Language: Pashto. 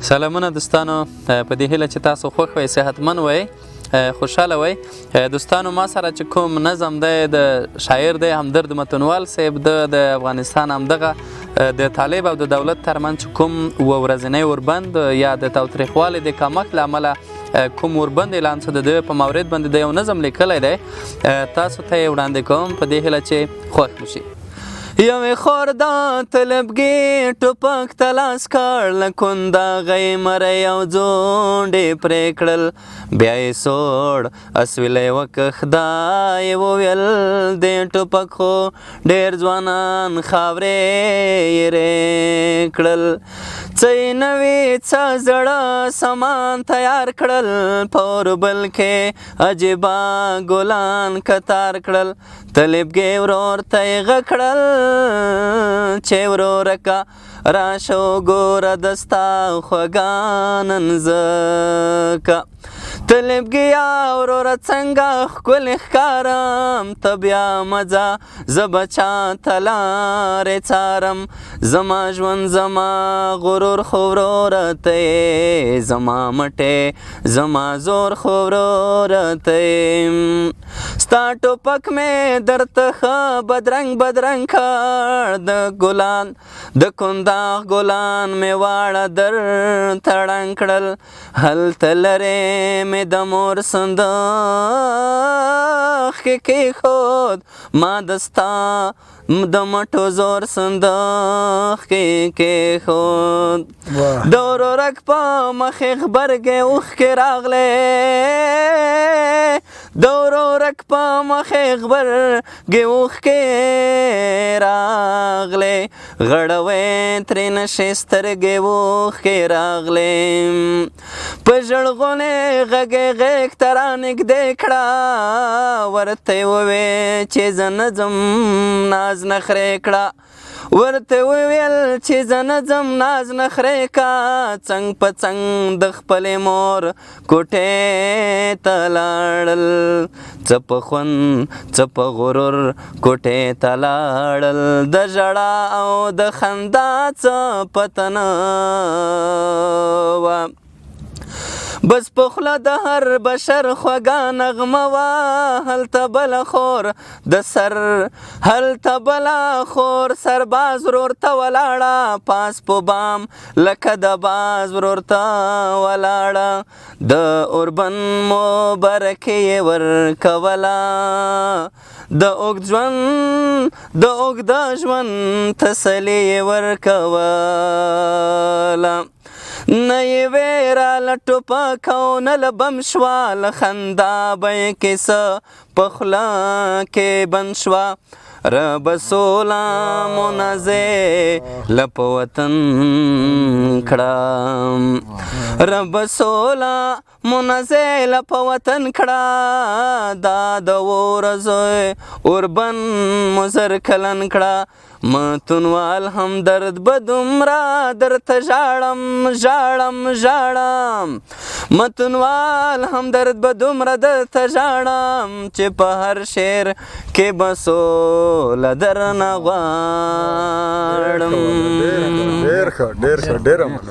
سلامونه دوستانو، په دې هیله چې تاسو خوښ وئ، صحتمند وئ، خوشحاله وئ. دوستانو ما سره چې کوم نظم دی د شاعر دی همدرد متنوال صاحب د افغانستان همدغه د طالب او د دولت ترمنځ کوم ورځنی اوربند یا د تاوتریخوالي د کمښت له امله کوم اوربند اعلان شو، د ده په مورد باندې د یو نظم لیکلی دی، تاسو ته یې وړاندې کوم په دې هیله چې خوښ مو شي. یوې خورده طلبګي ټوپک ته لاس کړ، له کونده غی مری او ځونډې پرې کړل، بیا یې سوړ اسویلی وکه خدای وویل دې ټوپک خو ډېر ځوانان خاورې یې کړل، څه یې نوي څه زړه سامان تیار کړل، په اوربل کې عجیبه ګلان کتار کړل، طلبګي ورور ته یې غږ کړل چې ورورکه راشه وګوره د ستا خوږه نن ځکه، طلبګیا وروره څنګه ښکلې ښکارم، ته بیا مه ځه زه به چاته لارې څارم، زما ژوند زما غرور خو وروره ته یې، زما مټې زما زور خو وروره ته یې، ستا ټوپک مې درته ښه بدرنګ بدرنګ کړ، د ګلان د کنداغ ګلان مې واړه درته ړنګ کړل، هلته لرې مې د مور صندوق کې کېښود، ما د ستا د مټو زور صندوق کې کېښود، د ورورک په مخې غبرګې اوښکې راغلې، د ورورک په مخې غبرګې اوښکې راغلې، غړوې ترېنه شې سترګې اوښکې راغلې، په ژړغونې غږ یې غېږ ته رانږدې کړه، ورته یې وویل چې زه نه ځم ناز نخرې کړه، ورته وویل چې زه نه ځم ناز نخرې کړه، څنګ په څنګ د خپلې مور کوټې ته لاړل، څه په خوند څه په غرور کوټې ته لاړل، د ژړا او د خندا څه پته نه وه، بس په خوله د هر بشر خوږه نغمه وه، هلته بله خور د سر هلته بله خور سرباز ورور ته ولاړه، پاس په بام لکه د باز ورور ته ولاړه، د اوربند مبارکي یې ورکوله، د اوږد ژوند د اوږده ژوند تسلي یې ورکوله، نه یې ویره له ټوپک او نه له بم شوه، له خندا به یې کیسه په خوله کې بند شوه، ربه سوله منازې له په وطن کړه، ربه سوله منازې له په وطن کړه، دا د ورځو اوربند مو زر کلن کړه، متنوال همدرد به دومره درته ژاړم ژاړم ژاړم، متنوال همدرد به دومره درته ژاړم، چې په هر شعر کې به سوله درنه غواړم. ډېر ښه ډېر ښه ډېره مننه.